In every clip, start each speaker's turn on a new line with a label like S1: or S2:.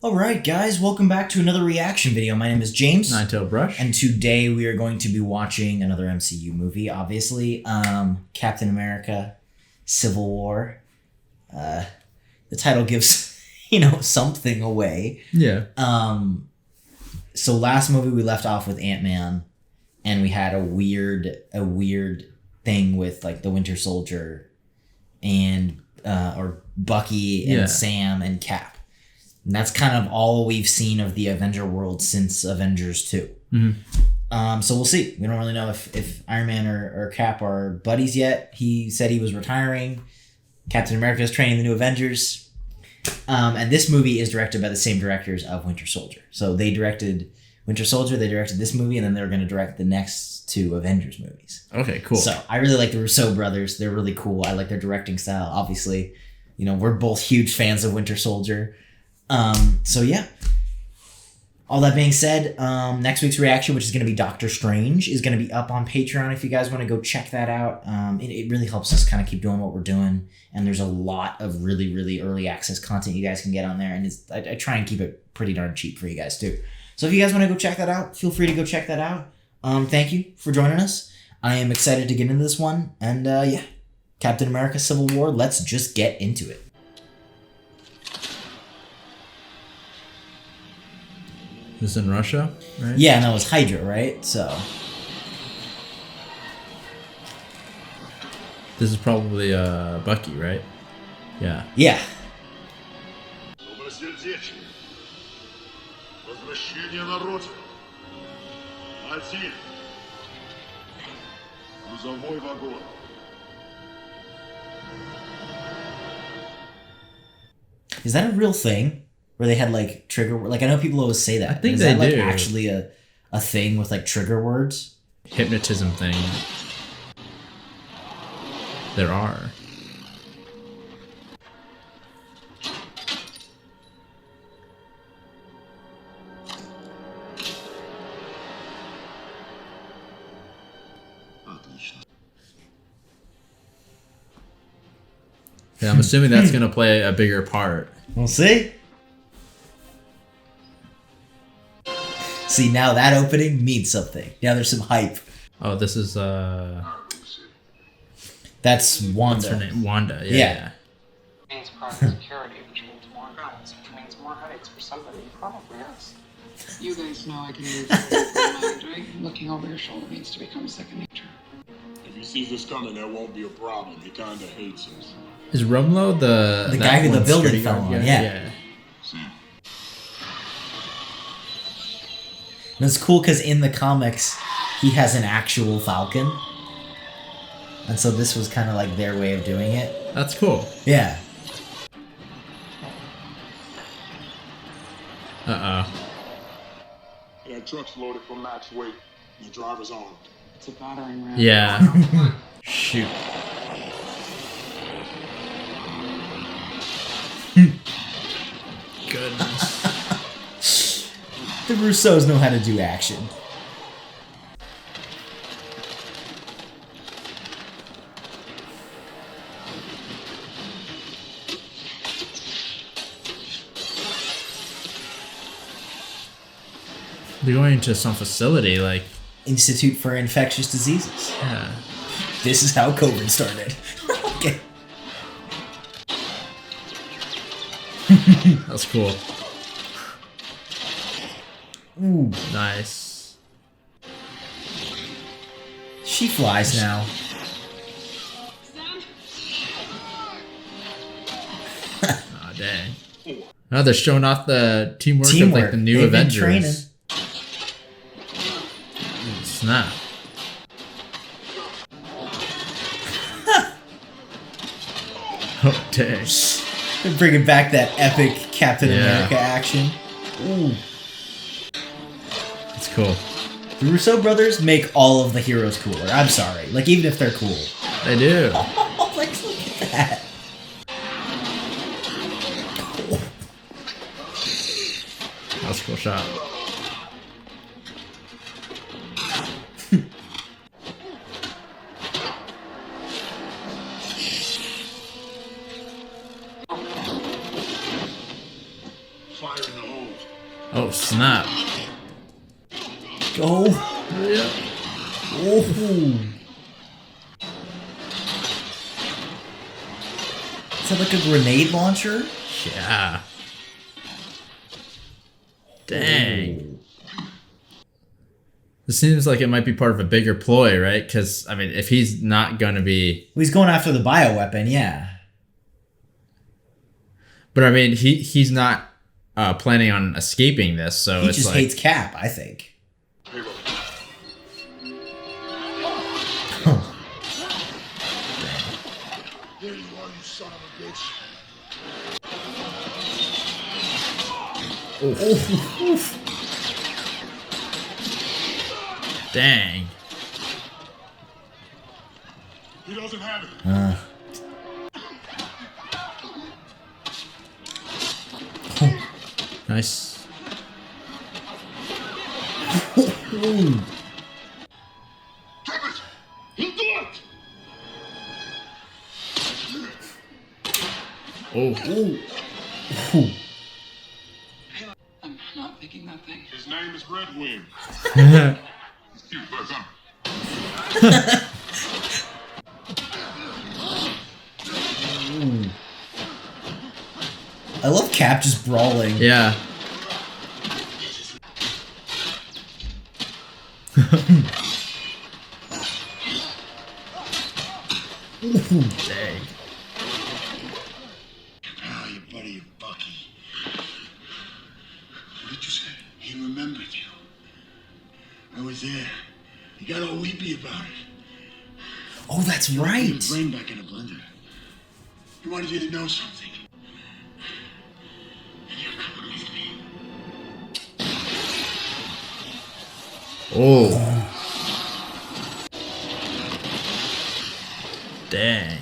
S1: Alright guys, welcome back to another reaction video. My name is James.
S2: Ninetailedbrush.
S1: And today we are going to be watching another MCU movie, obviously. Captain America, Civil War. The title gives, something away.
S2: Yeah.
S1: So last movie we left off with Ant-Man, and we had a weird thing with like the Winter Soldier and or Bucky and Sam and Cap. And that's kind of all we've seen of the Avenger world since Avengers 2.
S2: Mm-hmm.
S1: So we'll see. We don't really know if Iron Man or Cap are buddies yet. He said he was retiring. Captain America is training the new Avengers. And this movie is directed by the same directors of Winter Soldier. So they directed Winter Soldier, they directed this movie, and then they're going to direct the next two Avengers movies.
S2: Okay, cool.
S1: So I really like the Russo brothers. They're really cool. I like their directing style. Obviously, we're both huge fans of Winter Soldier. So yeah. All that being said, next week's reaction, which is going to be Doctor Strange, is going to be up on Patreon if you guys want to go check that out. It really helps us kind of keep doing what we're doing, and there's a lot of really, really early access content you guys can get on there, and I try and keep it pretty darn cheap for you guys too. So if you guys want to go check that out, feel free to go check that out. Thank you for joining us. I am excited to get into this one, and yeah, Captain America Civil War, let's just get into it.
S2: This is in Russia, right?
S1: Yeah, no, it's Hydra, right? So
S2: this is probably Bucky, right? Yeah.
S1: Yeah. Is that a real thing? Where they had like trigger, like I know people always say that.
S2: I think
S1: is
S2: they
S1: that,
S2: do.
S1: Actually a thing with like trigger words?
S2: Hypnotism thing. There are. Yeah, I'm assuming that's gonna play a bigger part.
S1: We'll see. See, now that opening means something. Now there's some hype.
S2: Oh, this is
S1: That's Wanda.
S2: what's her name? Wanda.
S1: Yeah.
S3: Means private security, which means more guns, which means more headaches for somebody, probably us. You guys know I can move my mind, right? Looking over your shoulder means to become second nature.
S4: If he sees us coming, there won't be a problem. He kinda hates us.
S2: Is Rumlow the
S1: guy who the building fell on? Yeah. And it's cool because in the comics, he has an actual Falcon. And so this was kind of like their way of doing it.
S2: That's cool.
S1: Yeah.
S2: Uh-oh.
S4: Yeah, truck's loaded for max weight. The driver's armed.
S3: It's a battering ram.
S2: Yeah. Shoot. Goodness.
S1: The Russos know how to do action.
S2: They're going to some facility, like...
S1: Institute for Infectious Diseases.
S2: Yeah.
S1: This is how COVID started. Okay.
S2: That's cool.
S1: Ooh.
S2: Nice.
S1: She flies now.
S2: Aw, dang. Oh, they're showing off the teamwork of like the new
S1: They've been
S2: Avengers.
S1: training.
S2: Snap. Oh, dang.
S1: They're bringing back that epic Captain America action. Ooh.
S2: It's cool.
S1: The Russo brothers make all of the heroes cooler. I'm sorry. Like, even if they're cool.
S2: They do.
S1: Oh, like, look at that.
S2: That was a cool shot.
S4: Fire in the hole.
S2: Oh, snap.
S1: Go.
S2: Yeah.
S1: Oh. Is that like a grenade launcher?
S2: Yeah. Dang. This seems like it might be part of a bigger ploy, right? Because, I mean, if he's not going to be...
S1: Well, he's going after the bioweapon, yeah.
S2: But, I mean, he's not planning on escaping this, so
S1: He
S2: it's
S1: just
S2: like...
S1: hates Cap, I think.
S4: There you are, you son of a bitch.
S1: Oof.
S2: Dang.
S4: He doesn't have it.
S2: Nice.
S4: Damn it! He'll do it!
S2: Oh.
S1: Ooh.
S3: I'm not thinking that thing.
S4: His name is Red Wing. He's cute, but
S1: I love Cap just brawling.
S2: Yeah. Dang.
S4: pal, your buddy, Bucky. What did you say? He remembered you. I was there. He got all weepy about it.
S1: Oh, that's
S4: Put
S1: right.
S4: his brain back in a blender. He wanted you to know something. And you're coming with me.
S2: Oh. Dang.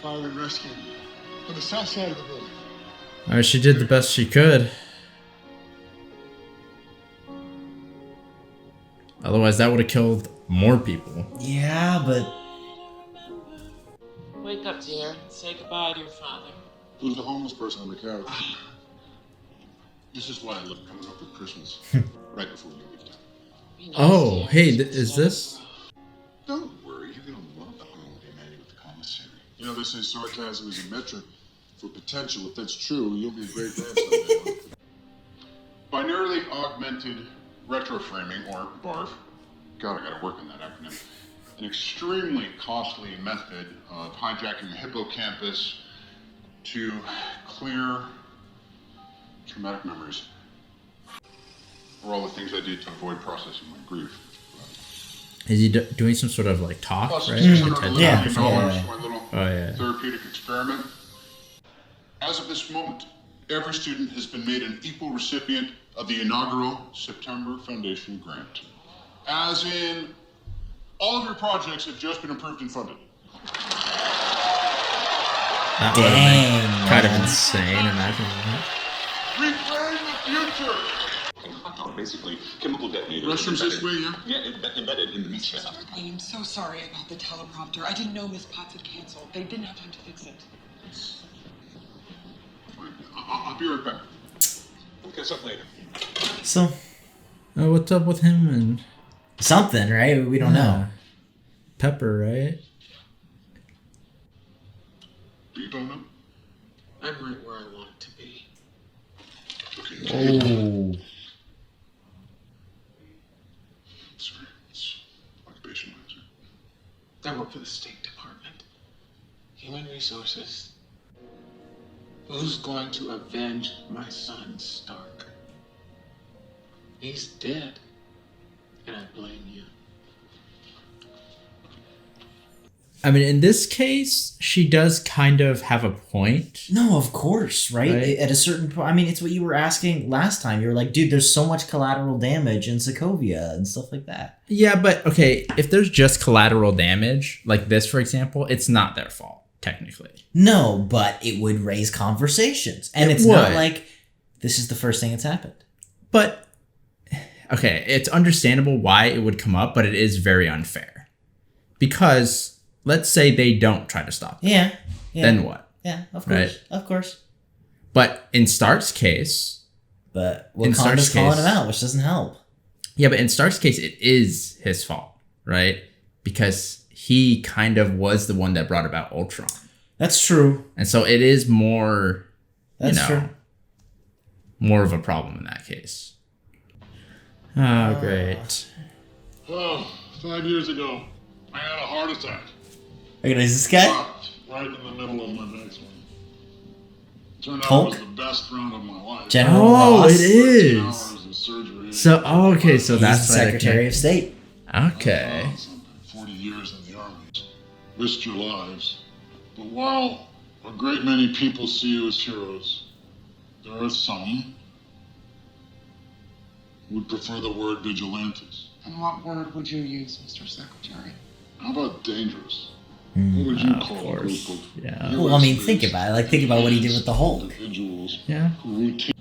S4: Fire and rescue. On the south side of the building.
S2: Alright, she did the best she could. Otherwise, that would have killed more people.
S1: Yeah, but
S5: Wake up, dear. Say goodbye to your father.
S4: Who's the homeless person on the couch? This is why I love coming up with Christmas. Right before you leave town.
S5: Be nice,
S2: Oh,
S5: dear.
S2: hey, is this?
S4: Don't worry, you're gonna love the holiday menu with the commissary. You know, they say sarcasm is a metric for potential. If that's true, you'll be a great man someday. Binarily augmented retroframing, or BARF. God, I gotta work on that acronym. An extremely costly method of hijacking the hippocampus to clear traumatic memories. Or all the things I did to avoid processing my grief.
S2: Is he doing some sort of like talk,
S4: Plus,
S2: right?
S4: $611
S1: Yeah.
S4: for my little
S2: Oh, yeah.
S4: therapeutic experiment. As of this moment, every student has been made an equal recipient of the inaugural September Foundation grant. As in, all of your projects have just been approved and funded.
S2: That would have been
S1: dang.
S2: kind of insane. Imagine that.
S4: Reframe the future!
S6: Basically, chemical detonators.
S4: Restrooms this way, yeah?
S6: Yeah, embedded in the meat shaft.
S3: I am so sorry about the teleprompter. I didn't know Miss Potts had canceled. They didn't have time to fix it.
S4: Fine. I'll be right back.
S6: We'll catch up later.
S1: So
S2: What's up with him and
S1: something, right? We don't know.
S2: Pepper, right?
S4: You don't know?
S5: I'm right where I want to be.
S4: Okay.
S1: Oh.
S4: Sorry, it's occupation hazard.
S5: I work for the State Department. Human Resources. Who's going to avenge my son, Stark? He's dead. And I blame you.
S2: I mean, in this case, she does kind of have a point.
S1: No, of course, right?
S2: Right.
S1: At a certain point, I mean, it's what you were asking last time. You were like, dude, there's so much collateral damage in Sokovia and stuff like that.
S2: Yeah, but okay, if there's just collateral damage, like this, for example, it's not their fault, technically.
S1: No, but it would raise conversations. And
S2: It
S1: it's not
S2: would.
S1: like this is the first thing that's happened.
S2: But, okay, it's understandable why it would come up, but it is very unfair. Because let's say they don't try to stop them.
S1: Yeah.
S2: Then what?
S1: Yeah, of course.
S2: Right.
S1: Of course.
S2: But in Stark's case...
S1: But
S2: in Stark's
S1: Wakanda's calling
S2: case-
S1: him out, which doesn't help.
S2: Yeah, but in Stark's case, it is his fault, right? Because he kind of was the one that brought about Ultron.
S1: That's true.
S2: And so it is more,
S1: That's true.
S2: more of a problem in that case. Oh, great.
S4: Oh, 5 years ago, I had a heart attack.
S1: Recognize this guy?
S4: Stopped right in the middle of my backswing. Turned out
S1: Hulk?
S4: it was the best round of my life.
S1: General
S2: Oh,
S1: Ross.
S2: it
S4: 13
S2: is.
S4: hours of surgery.
S2: So, okay, so
S1: He's
S2: that's
S1: the
S2: why they
S1: Secretary of State.
S2: can't- Okay.
S4: 40 years in the army. Risked your lives. But while a great many people see you as heroes, there are some who would prefer the word vigilantes.
S3: And what word would you use, Mr. Secretary?
S4: How about dangerous? What would you call a group of
S2: Yeah.
S1: Well, I mean, think about it. Like, think about what he did with the Hulk.
S4: individuals
S2: Yeah.
S4: who routine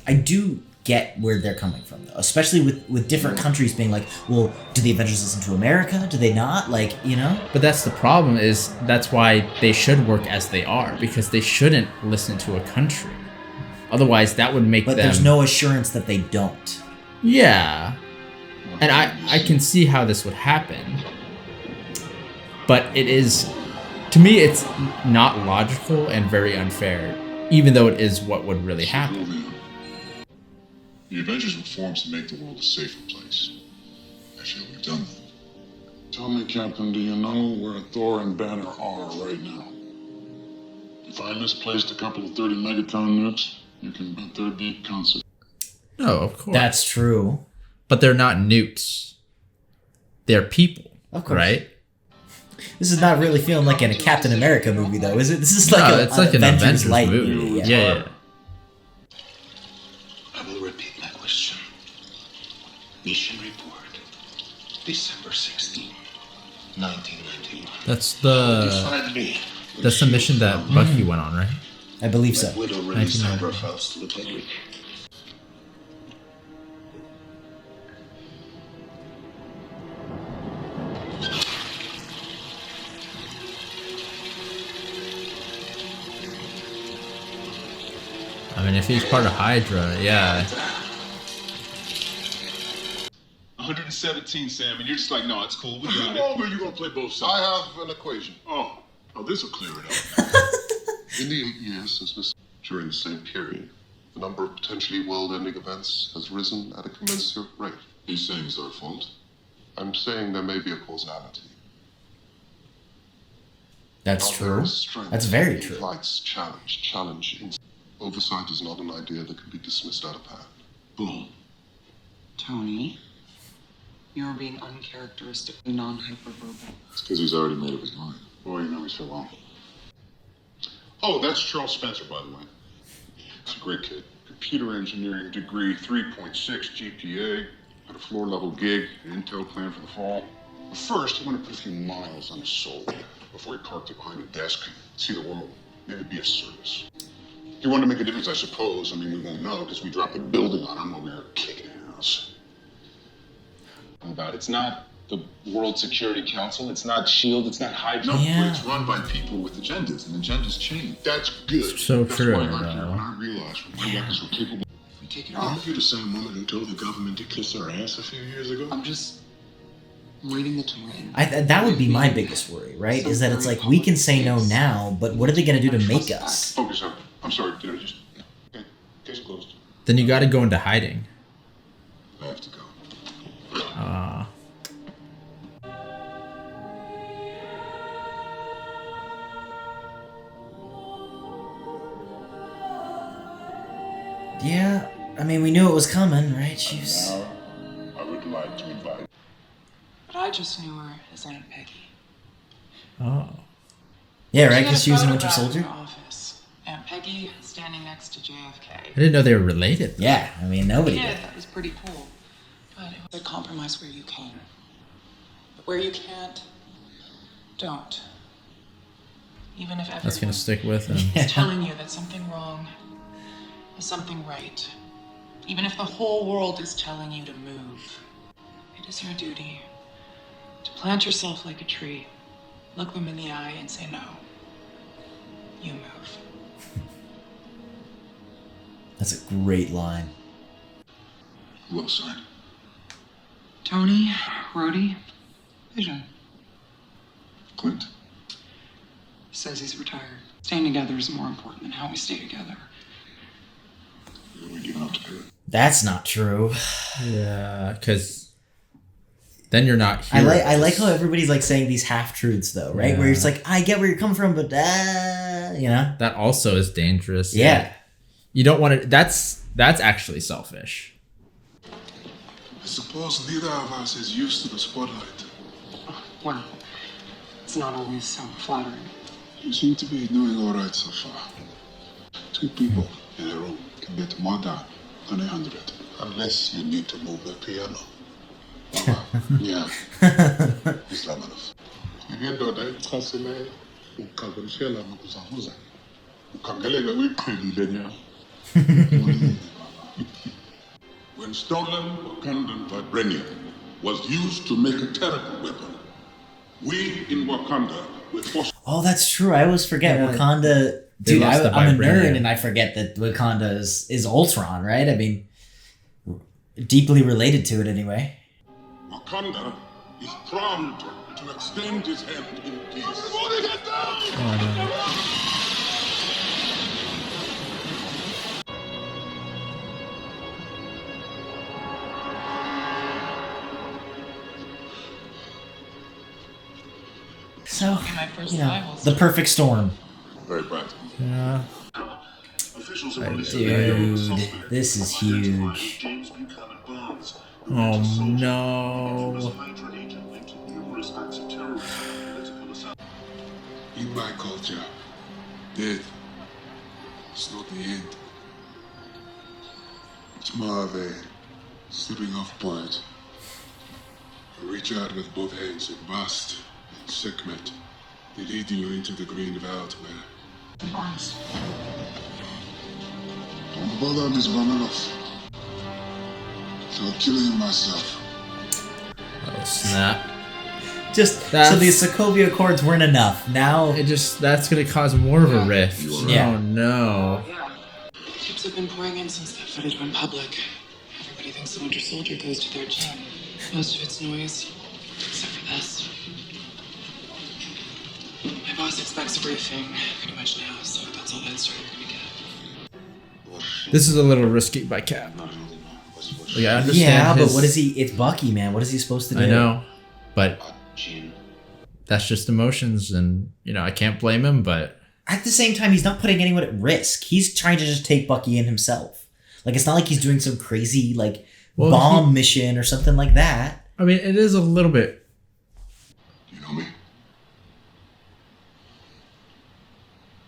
S1: I do get where they're coming from, though. Especially with different countries being like, well, do the Avengers listen to America? Do they not? Like, you know?
S2: But that's the problem is that's why they should work as they are, because they shouldn't listen to a country. Otherwise, that would make
S1: But
S2: them...
S1: there's no assurance that they don't.
S2: Yeah. And I can see how this would happen. But it is... To me, it's not logical and very unfair, even though it is what would really happen.
S4: Sokovia. The Avengers were formed to make the world a safer place. I feel we've done that. Tell me, Captain, do you know where Thor and Banner are right now? If I misplaced a couple of 30 megaton nukes, you can bet there'd be consequences.
S2: No, of course.
S1: That's true.
S2: But they're not newts. They're people.
S1: Of course.
S2: Right?
S1: This is not really feeling like in a Captain America movie, though, is it? This is like,
S2: No,
S1: an
S2: it's like an Avengers
S1: light
S2: movie.
S1: Yeah.
S2: Yeah.
S5: I will repeat my question. Mission report. December 16, 1991.
S2: That's the
S5: Beside me.
S2: mission that Bucky went on, right?
S1: I believe so.
S5: Widow released
S2: 1991.
S5: Hydra files to the public.
S2: I mean, if he's part of Hydra, yeah.
S6: 117, Sam, and you're just like, no, it's cool. We got it.
S4: Oh, but you're going to play both sides. I have an equation. Oh, this will clear it up.
S7: In the 8 years since this, during the same period, the number of potentially world-ending events has risen at a commensurate rate.
S4: He's saying it's our fault.
S7: I'm saying there may be a causality.
S1: That's
S7: Now, there
S1: true.
S7: is strength
S1: That's very
S7: in
S1: true.
S7: Flight's challenge. Oversight is not an idea that can be dismissed out of hand.
S4: Boom.
S3: Tony, you're being uncharacteristically non-hyperverbal.
S4: It's because he's already made up his mind. Boy, you know he's so wrong. Oh, that's Charles Spencer, by the way. He's a great kid. Computer engineering degree, 3.6 GPA. Had a floor-level gig, an Intel plan for the fall. But first, he wanted to put a few miles on his soul before he parked it behind a desk, see the world, maybe be of service. He wanted to make a difference, I suppose. I mean, we won't know because we dropped a building on him while we were kicking ass.
S6: About it's not the World Security Council, it's not SHIELD, it's not Hydra.
S4: No,
S1: Yeah.
S4: but it's run by people with agendas, and agendas change. That's good.
S2: So
S4: That's
S2: true,
S4: why I got here,
S2: though.
S4: when I realized my weapons were capable.
S3: If we take it
S4: Aren't
S3: off,
S4: you the same woman who told the government to kiss our ass a few years ago?
S3: I'm reading the terrain.
S1: That would be my biggest worry, right? Is that it's like, we can say no now, but what are they going to do to make us?
S4: Focus up. I'm sorry, did I just... Okay, case closed.
S2: Then you gotta go into hiding.
S4: I have to go.
S1: Yeah, I mean, we knew it was coming, right? She's...
S4: Now, I would like to invite...
S3: But I just knew her as Aunt Peggy.
S2: Oh.
S1: Yeah, right?
S3: She had
S1: Because
S3: a
S1: she was in Winter
S3: photograph in
S1: Soldier?
S3: her office. Aunt Peggy standing next to JFK.
S2: I didn't know they were related.
S1: Yeah, I mean, nobody
S3: Yeah,
S1: did.
S3: that was pretty cool. But it was a compromise where you can. But where you can't, don't. Even if
S2: That's gonna
S3: everyone
S2: stick with him.
S3: is telling you that something wrong is something right. Even if the whole world is telling you to move, it is your duty to plant yourself like a tree Look them in the eye and say no. You move.
S1: That's a great line.
S4: Well said.
S3: Tony, Rhodey, Vision.
S4: Clint?
S3: Says he's retired. Staying together is more important than how we stay together.
S4: We're giving up to do it.
S1: That's not true.
S2: Yeah, because then you're not here.
S1: I like how everybody's like saying these half truths though, right?
S2: Yeah.
S1: Where it's like, I get where you're coming from, but you know.
S2: That also is dangerous.
S1: Yeah.
S2: You don't want to. That's actually selfish.
S4: I suppose neither of us is used to the spotlight.
S3: Well, it's not always so flattering.
S4: You seem to be doing all right so far. 2 people in a room can get more done than 100. Unless you need to move the piano. Yeah. Islamanov. Ngendo da ichasile ukagolishela nokuzamuza. Ukangelela uyiqhelile nya. When stolen Wakandan vibranium was used to make a terrible weapon, we in Wakanda were forced.
S1: Oh, that's true. I always forget Wakanda.
S2: They
S1: Dude,
S2: lost the
S1: I'm a
S2: vibranium.
S1: nerd and I forget that Wakanda is Ultron, right? I mean, deeply related to it anyway.
S4: Wakanda is proud to extend his hand in peace.
S1: So,
S3: My first
S1: you know,
S3: rivals.
S1: the perfect storm.
S4: Very bright.
S2: Yeah.
S7: Officials have released
S1: Dude, this is huge.
S7: James Buchanan Barnes,
S2: Oh no.
S7: Hydra agent linked to numerous acts of terrorism and political assassination.
S4: In my culture, death is not the end. It's more of a stepping off point. Reach out with both hands and bust and segment. They lead you into the green veldt, man.
S3: Barnes.
S4: Don't bother Miss Romanov. So killing myself.
S2: Oh snap.
S1: Just so
S2: That's-
S1: the Sokovia Accords weren't enough. Now,
S2: That's gonna cause more of a rift.
S1: Yeah.
S2: Oh no.
S3: Tips have been pouring in since that footage went public. Everybody thinks the Winter Soldier goes to their gym. Most of it's noise, except for this. My boss expects a briefing pretty much now, so that's all that story you're gonna get.
S2: This is a little risky by Cap. Like, I understand.
S1: yeah, but
S2: his-
S1: what is he? It's Bucky, man. What is he supposed to do?
S2: I know, but that's just emotions, and I can't blame him. But
S1: At the same time, he's not putting anyone at risk. He's trying to just take Bucky in himself. Like, it's not like he's doing some crazy, like,
S2: Well,
S1: bomb mission or something like that.
S2: I mean, it is a little bit.
S4: You know me?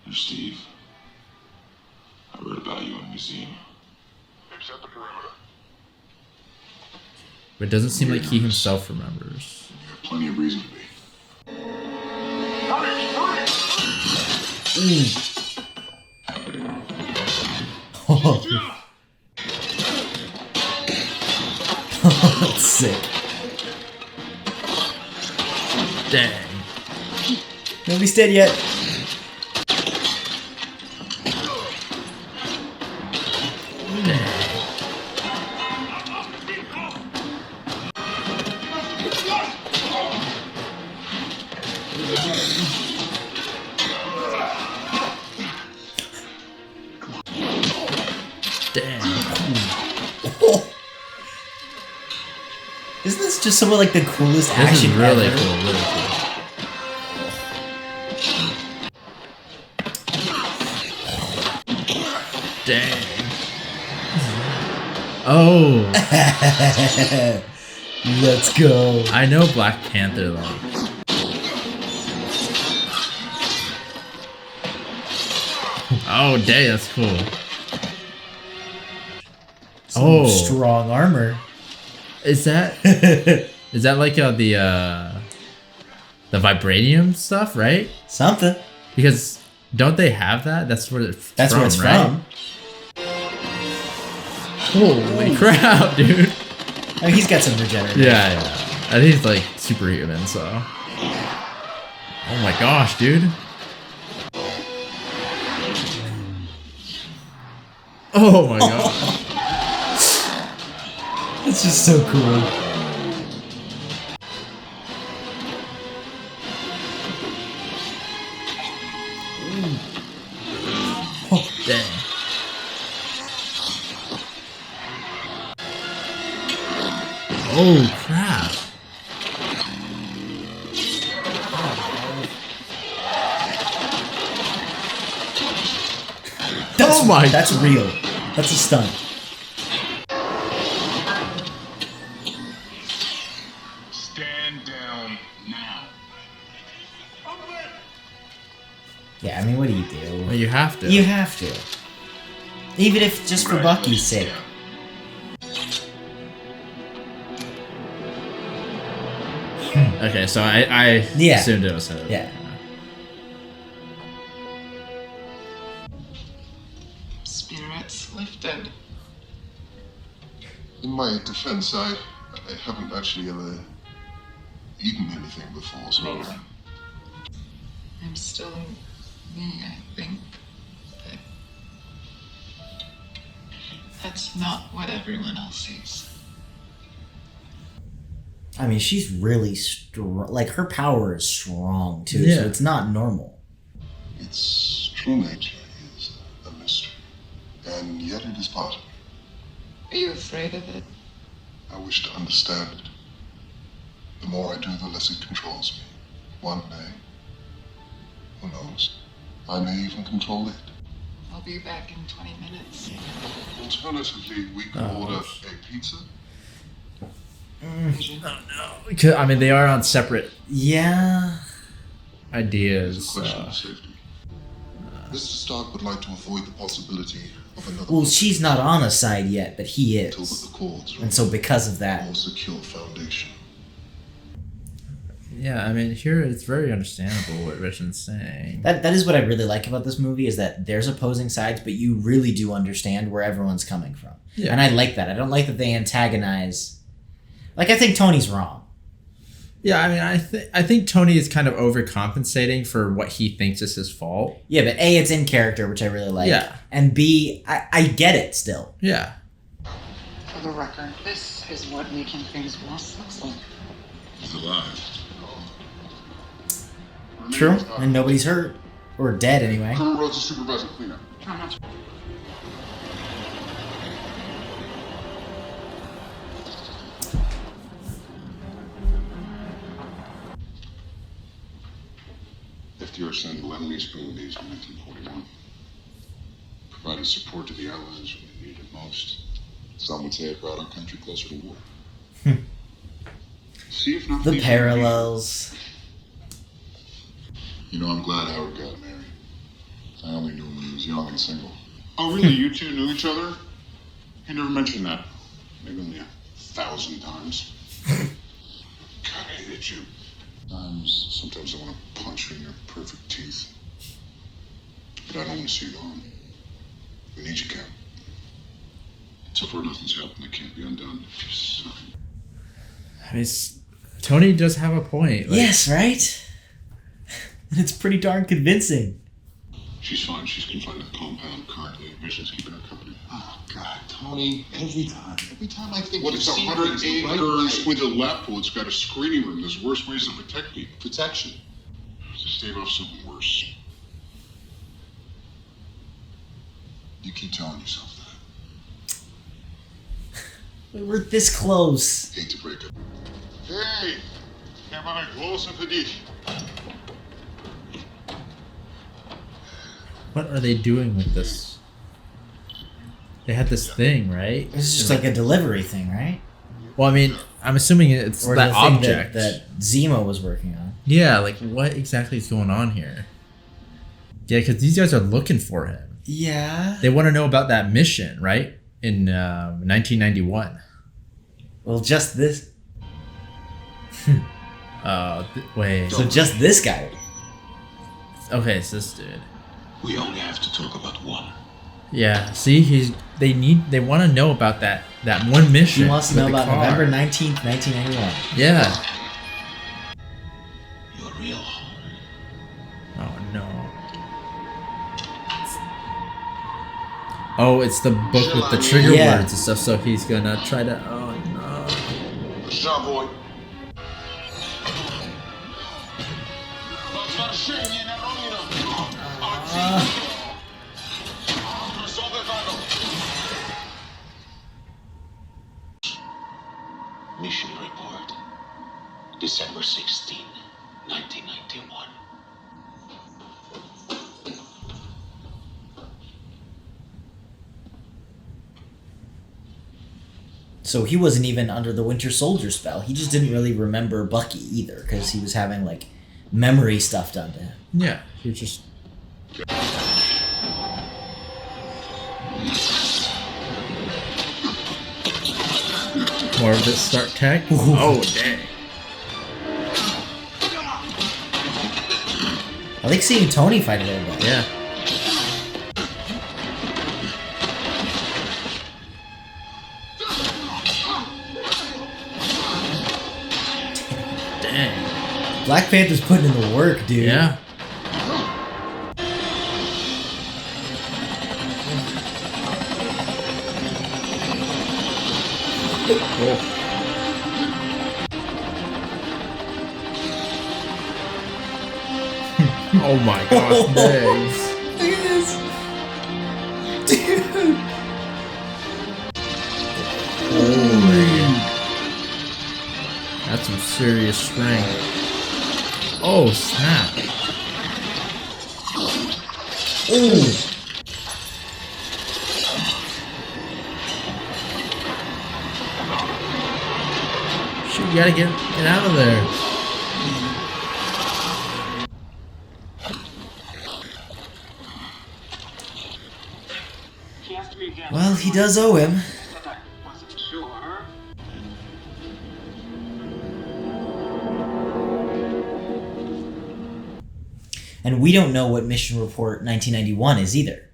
S4: You're Steve. I read about you in the museum.
S7: Set the perimeter.
S2: It doesn't seem like he himself remembers.
S4: You have plenty of reason to be.
S1: That's sick.
S2: Dang.
S1: Nobody's dead yet.
S2: Dang.
S1: Isn't this just some of like the coolest
S2: This
S1: action
S2: is really
S1: ever?
S2: cool. Really cool. Dang. Oh,
S1: Let's go.
S2: I know Black Panther like. Oh, dang, that's cool.
S1: Some
S2: Oh.
S1: strong armor.
S2: Is that like the vibranium stuff, right?
S1: Something.
S2: Because don't they have that? That's where it's
S1: That's
S2: from,
S1: where it's
S2: right?
S1: from.
S2: Holy crap, dude.
S1: I mean, he's got some regeneration.
S2: Yeah. I think he's like superhuman, so. Oh my gosh, dude. Oh my gosh.
S1: It's just so cool.
S2: Oh, dang. Oh crap. Oh my
S1: That's real. That's a stunt.
S4: Stand down now.
S1: Yeah, I mean, what do you do?
S2: Well, you have to.
S1: You have to. Even if just for Bucky's sake.
S2: Okay, so I
S1: Yeah.
S2: assumed it was her.
S1: Yeah.
S3: Spirits lifted.
S7: In my defense, I haven't actually ever eaten anything before, so
S3: I'm still me, I think. But that's not what everyone else sees.
S1: I mean, she's really strong. Like, her power is strong, too,
S2: Yeah.
S1: so it's not normal.
S7: its true nature is a mystery, and yet it is part of me.
S3: Are you afraid of it?
S7: I wish to understand it. The more I do, the less it controls me. One day, who knows, I may even control it.
S3: I'll be back in 20 minutes.
S7: Alternatively, we could order a pizza.
S2: Because, I mean, they are on separate
S1: Yeah.
S7: It's
S2: ideas.
S7: a question of safety. Mr. Stark would like to avoid the possibility of another
S1: Well, she's not on a side yet, but he
S7: until
S1: is.
S7: the Accords
S1: And so because of that...
S7: more secure foundation.
S2: Yeah, I mean, here it's very understandable what Vision's saying.
S1: That is what I really like about this movie, is that there's opposing sides, but you really do understand where everyone's coming from.
S2: Yeah.
S1: And I like that. I don't like that they antagonize... Like, I think Tony's wrong.
S2: Yeah, I mean, I think Tony is kind of overcompensating for what he thinks is his fault.
S1: Yeah, but A, it's in character, which I really like.
S2: Yeah.
S1: And B, I get it still.
S2: Yeah.
S3: For the record, this is what making things worse looks like.
S7: He's alive.
S1: True. And nobody's hurt. Or dead, anyway.
S4: Colonel Rhodes is supervising cleanup.
S3: How much?
S4: FDR sent 11 East Green Days in 1941. Provided support to the Allies when they needed it most. Some would say it brought our country closer to war. See if not
S1: The
S4: these
S1: parallels.
S7: You know, I'm glad Howard got married. I only knew him when he was young and single.
S4: Oh, really? You two knew each other? I never mentioned that. Maybe only 1,000 times. God, I hate you. Sometimes I want to punch you in your perfect teeth. But I don't want to see you gone. We need you, Cap. So far, nothing's happened that can't be undone. Just,
S2: I mean, Tony does have a point. Like,
S1: Yes, right? And it's pretty darn convincing.
S4: she's fine. She's confined to the compound currently. Vision's keeping her company.
S7: Oh, God, Tony, every time I think
S4: What,
S7: you've
S4: it's
S7: seen
S4: 108
S7: things the right
S4: girls
S7: way.
S4: with a lap pool. It's got a screening room. There's worse ways to protect me.
S7: Protection.
S4: To stave off something worse.
S7: You keep telling yourself that.
S1: We're this close.
S7: Hate to break it.
S4: Hey! Can I close for dich?
S2: what are they doing with this? They had this thing, right?
S1: This is just like a delivery thing, right?
S2: Well, I mean, I'm assuming it's
S1: Or
S2: that
S1: the thing
S2: object.
S1: that Zemo was working on.
S2: Yeah, like what exactly is going on here? Yeah, because these guys are looking for him.
S1: Yeah.
S2: They want to know about that mission, right? In 1991.
S1: Well, just this.
S2: Wait.
S1: So just this guy.
S2: Okay, it's this dude.
S5: We only have to talk about one.
S2: Yeah. See, they want to know about that one mission.
S1: He wants to
S2: with
S1: know
S2: the
S1: about
S2: car.
S1: November 19th, 1991.
S2: Yeah.
S5: Your real home.
S2: no. Oh, it's the book with the trigger
S1: Yeah.
S2: words and stuff, so he's gonna try to... Oh, no.
S4: Job, boy.
S5: Mission report. December 16, 1991.
S1: So he wasn't even under the Winter Soldier spell. He just didn't really remember Bucky either, because he was having like memory stuff done to him.
S2: Yeah, he was just... More of this start tech? Oh, dang.
S1: I like seeing Tony fight a little bit.
S2: Yeah. Dang.
S1: Black Panther's putting in the work, dude.
S2: Yeah. Oh. Oh my gosh, legs.
S1: Look at this. Dude.
S2: Holy. That's some serious strength. Oh, snap.
S1: Ooh.
S2: Shoot, you gotta get out of there.
S3: He has to be again.
S1: Well, he does owe him.
S3: I wasn't sure.
S1: And we don't know what Mission Report 1991 is either.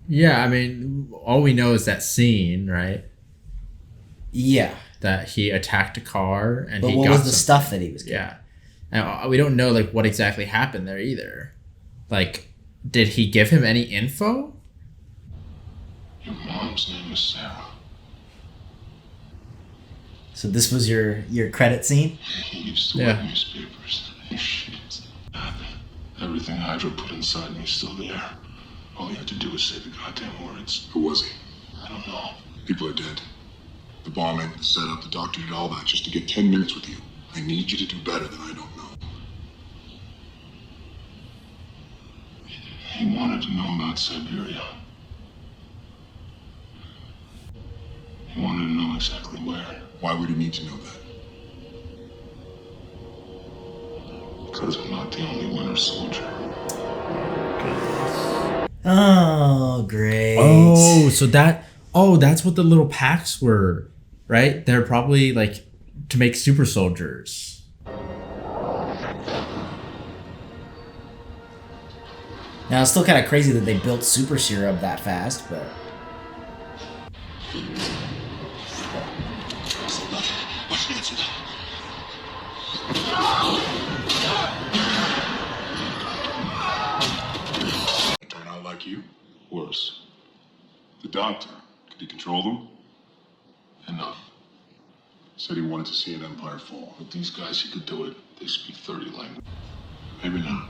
S2: Yeah, I mean, all we know is that scene, right?
S1: Yeah.
S2: That he attacked a car and
S1: But
S2: he
S1: what
S2: got
S1: was the
S2: some-
S1: stuff that he was getting?
S2: Yeah. And we don't know like what exactly happened there either. Like, did he give him any info?
S7: Your mom's name is Sarah.
S1: So this was your credit scene?
S7: He used to
S2: Yeah.
S7: work newspapers. Shit. Everything Hydra put inside me is still there. All you had to do was say the goddamn words.
S4: Who was he?
S7: I don't know.
S4: People are dead. The bombing, the setup, the doctor did all that just to get 10 minutes with you. I need you to do better than I don't know.
S7: He wanted to know about Siberia. He wanted to know exactly where.
S4: Why would he need to know that?
S7: Because I'm not the only winter soldier.
S1: Oh, great.
S2: Oh, so that's what the little packs were, right? They're probably like to make super soldiers.
S1: Now, it's still kind of crazy that they built super serum that fast, but...
S4: Turn out like you?
S7: Worse.
S4: The doctor. Could he control them?
S7: Enough.
S4: Said he wanted to see an empire fall.
S7: With these guys, he could do it. They speak 30 languages.
S4: Maybe not.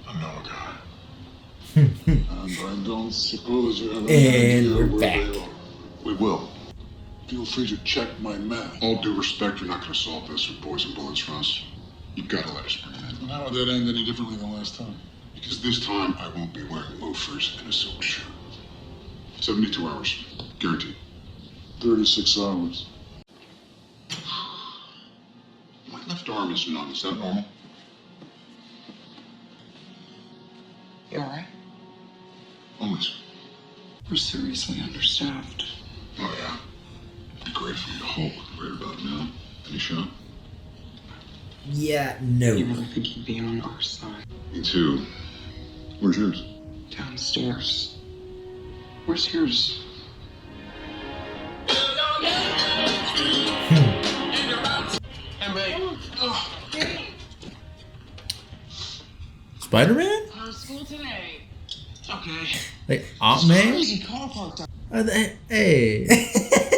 S7: I know a guy.
S4: And I don't suppose you have
S1: And
S4: any idea
S1: we're
S4: where
S1: back.
S4: they are. We will. Feel free to check my math. All due respect, you're not going to solve this with poison bullets for us. You've got to let us bring it in. And how would that end any differently than last time? Because this time, I won't be wearing loafers and a silk shirt. 72 hours. Guaranteed. 36 hours. My left arm is numb. Is that normal?
S3: You alright?
S4: Almost.
S3: We're seriously understaffed.
S4: Oh, yeah. It'd be great for you to hold right about now. Any shot?
S1: Yeah, no.
S3: You really think he'd be on our side?
S4: Me too. Where's yours?
S3: Downstairs. Where's yours?
S2: Spider-Man?
S5: School today. Okay.
S2: Like Aunt May?
S5: Crazy car parked out.
S2: Hey,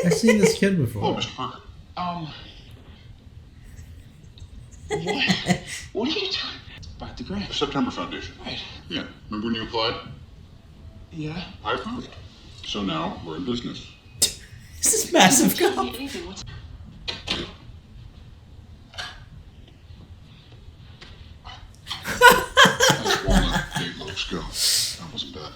S2: I've seen this kid
S4: Oh,
S2: before.
S4: Mr. Parker.
S5: What? What are you doing? About the grant.
S4: The September Foundation.
S5: Right.
S4: Yeah. Remember when you applied?
S5: Yeah.
S4: I found it. So now we're in business.
S1: This is massive
S5: Tell me
S1: comp.
S5: anything. What's...
S4: That's walnut cake looks go. That wasn't bad.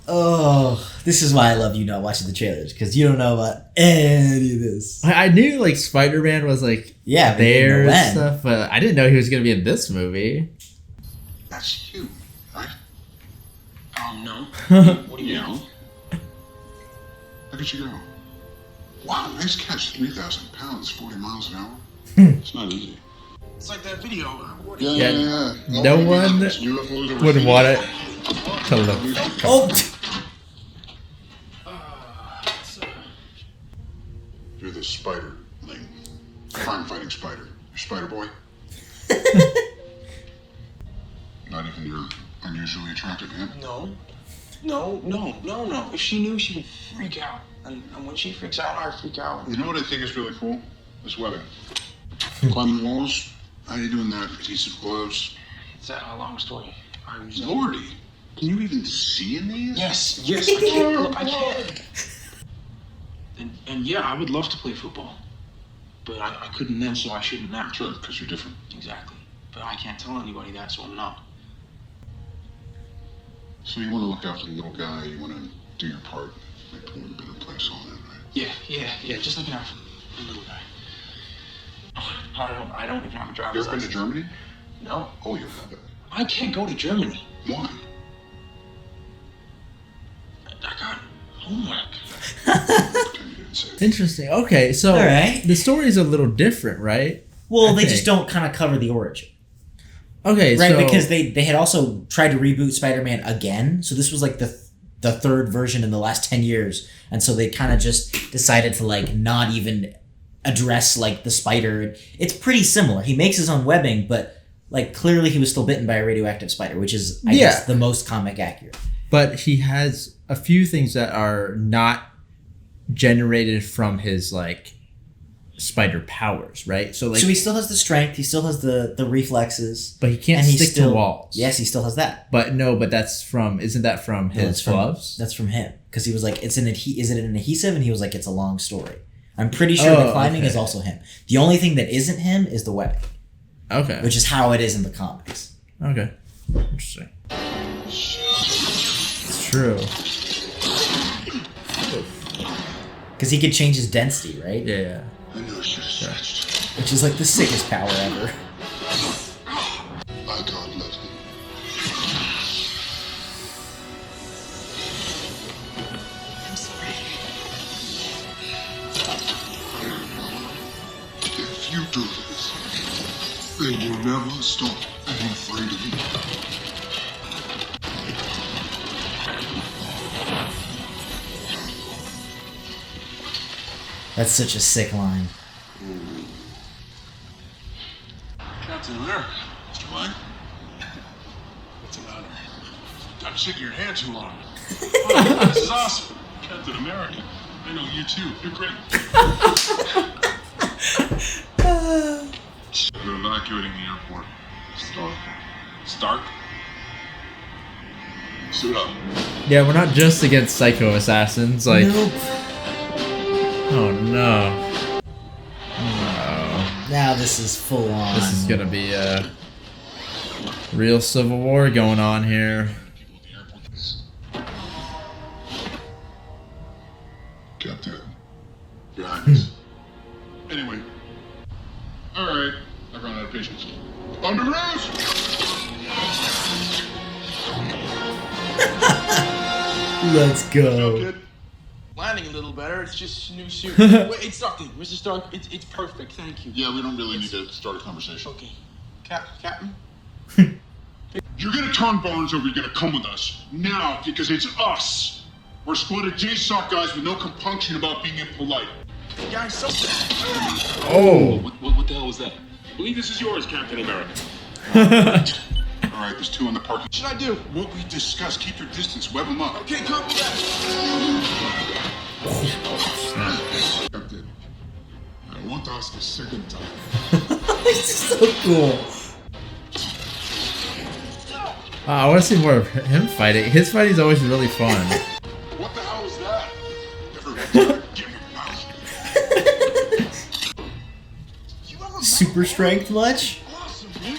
S1: Oh, this is why I love you not watching the trailers, because you don't know about any of this.
S2: I knew like Spider-Man was like
S1: Yeah, but you didn't
S2: there
S1: know
S2: and
S1: when.
S2: stuff, but I didn't know he was gonna be in this movie.
S4: That's you, right?
S5: No. What do you
S4: Yeah.
S5: know?
S4: How could you go? Wow, nice catch. 3,000 pounds, 40 miles an hour. It's not easy.
S5: It's like that video.
S2: Yeah, no one
S4: UFOs
S2: would want it to look.
S1: Oh,
S4: You're the spider thing. Crime-fighting spider. You're Spider Boy. Not even your unusually attractive aunt.
S5: No. If she knew, she would freak out. And when she freaks out, I freak out.
S4: You know what I think is really cool? This webbing. Climbing walls. How are you doing that? Adhesive gloves.
S5: It's a long story. I was...
S4: Lordy, can you even see in these?
S5: Yes, I can. Look, I can. And yeah, I would love to play football. But I couldn't then, so I shouldn't now.
S4: Sure, because you're different.
S5: Exactly. But I can't tell anybody that, so I'm not.
S4: So you want to look after the little guy, you want to do your part, make the world a better place, all that, right?
S5: Yeah, just looking out for the little guy. I don't even have a
S4: You
S5: driver's
S4: ever been to
S5: license.
S4: Germany?
S5: No.
S4: Oh, you'll love it.
S5: I can't go to Germany.
S4: Why?
S5: I got homework.
S4: Pretend you didn't say it.
S2: Interesting. Okay, so
S1: All right.
S2: the story's a little different, right?
S1: well,
S2: I
S1: they just
S2: think.
S1: don't kind of cover the origin.
S2: Okay,
S1: Right,
S2: so
S1: because they had also tried to reboot Spider-Man again. So this was like the third version in the last 10 years. And so they kind of just decided to like not even address like the spider. It's pretty similar. He makes his own webbing, but like clearly he was still bitten by a radioactive spider, which is I guess the most comic accurate.
S2: but he has a few things that are not generated from his like spider powers, right? So like,
S1: So he still has the strength, he still has the reflexes.
S2: but he can't
S1: and he
S2: stick
S1: still,
S2: to walls.
S1: Yes, he still has that.
S2: But no, but that's from, isn't that from
S1: No,
S2: his
S1: it's from-
S2: gloves?
S1: That's from him. Because he was like, is it an adhesive? And he was like, it's a long story. I'm pretty sure the climbing
S2: okay.
S1: is also him. The only thing that isn't him is the webbing,
S2: Okay.
S1: which is how it is in the comics.
S2: Okay. Interesting. It's true.
S1: Because he could change his density, right?
S2: Yeah.
S4: I knew I should have stretched.
S1: Which is like the sickest power ever.
S7: I can't let him.
S3: I'm sorry.
S7: If you do this, they will never stop being afraid of you.
S1: That's such a sick line.
S4: Captain America. Mr. Lang. What's the matter? I'm shaking your hand too long. Oh, this is awesome. Captain America. I know you too. You're great. They're evacuating the airport. Stark? Suit up.
S2: Yeah, we're not just against psycho assassins. Like,
S1: Nope.
S2: oh no. No.
S1: Now this is full on.
S2: This is gonna be a real civil war going on here.
S4: Captain. Behind us. Anyway. Alright. I've run out of patience. Under arrest!
S1: Let's go.
S4: Kid.
S5: Landing a little better. It's just a new suit. Wait, it's Stark. Mr. Stark, it's perfect. Thank you.
S4: Yeah, we don't really need to start a conversation.
S5: Okay. Captain?
S4: You're gonna turn Barnes over, you're gonna come with us. Now, because it's us. We're a squad of JSOC guys with no compunction about being impolite.
S5: Guys, so...
S2: Oh.
S6: What the hell was that?
S4: I believe this is yours, Captain America. Alright, snipers too in the park.
S8: What should I do?
S4: What we discussed, keep your distance, web them up.
S8: Okay, copy that.
S4: Captain, I won't ask a second time.
S1: This is so cool.
S2: I want to see more of him fighting. His fighting's always really fun.
S4: What the hell was that? Everyone, give me mouth.
S1: Super strength much?
S8: Awesome, man.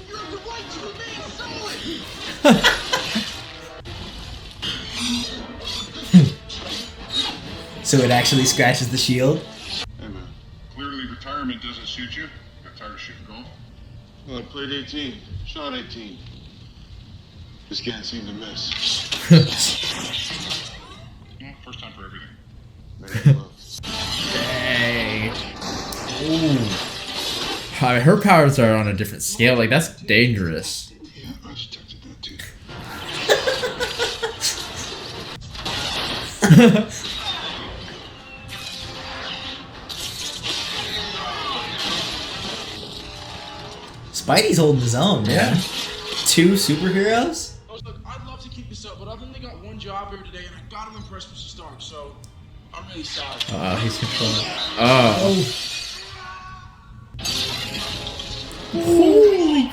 S8: You have the right to remain solid.
S1: So it actually scratches the shield?
S4: Hey man, clearly retirement doesn't suit you. Got tired of shooting golf?
S7: Well, I played 18, shot 18. Just can't seem to miss.
S4: Yeah, first time for everything.
S7: Maybe well.
S2: Dang. Ooh. I mean, her powers are on a different scale. Like, that's dangerous.
S7: Yeah, I detected that too.
S1: Spidey's holding his own, man.
S2: Yeah.
S1: 2 superheroes?
S8: Look, I'd love to keep this up, but I've only got one job here today, and I gotta impress Mr. Stark, so I'm really sorry.
S2: He's controlling. Oh.
S1: Holy.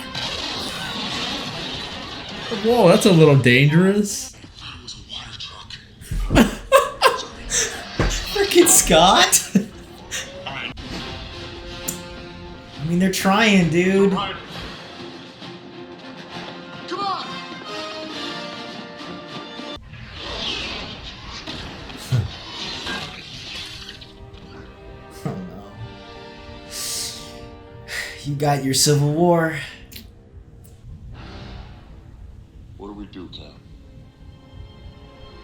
S2: Whoa, that's a little dangerous.
S7: It was a water truck.
S1: Freaking Scott? I mean, they're trying, dude.
S8: Come on!
S1: Oh no. You got your Civil War.
S7: What do we do, Cap?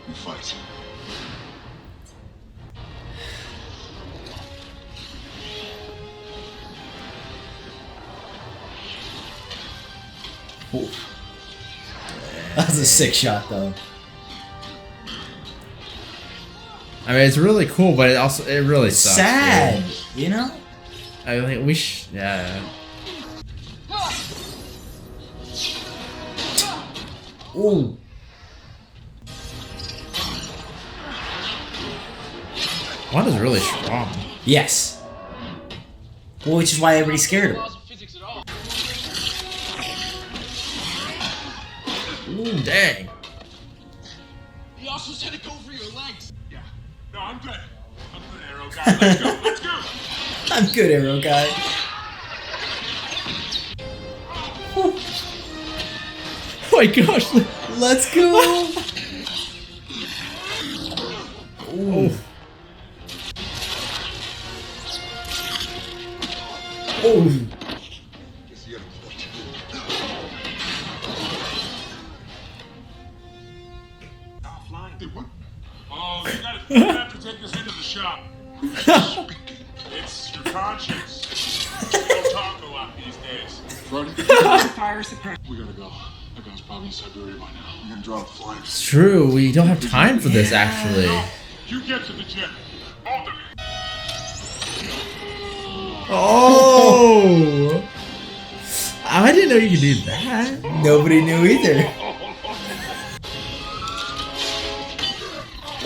S7: We fight.
S1: Ooh. That was a sick shot, though.
S2: I mean, it's really cool, but it really sucks.
S1: Sad,
S2: dude.
S1: you know?
S2: I think yeah.
S1: Ooh.
S2: Wanda's really strong.
S1: Yes. Well, which is why everybody's scared of her.
S8: Physics at all.
S2: Ooh, dang.
S8: He also said to go for your legs.
S4: Yeah. No, I'm good. I'm good, Arrow guy. Let's go. Let's go.
S1: I'm good, Arrow guy.
S2: Oh my gosh.
S1: Let's go. Ooh. Oh.
S7: Guess you got a point.
S4: Offline. Dude, what? Oh, you have to take this into the shop. It's your conscience. You don't talk a lot these days.
S7: Friday?
S3: Fire suppression.
S7: We gotta go. That guy's probably in Siberia by now. We're gonna draw the flames.
S2: It's true. We don't have time for this, actually.
S4: You get to the gym. Both of you.
S2: Oh! I didn't know you could do that.
S1: Nobody knew either.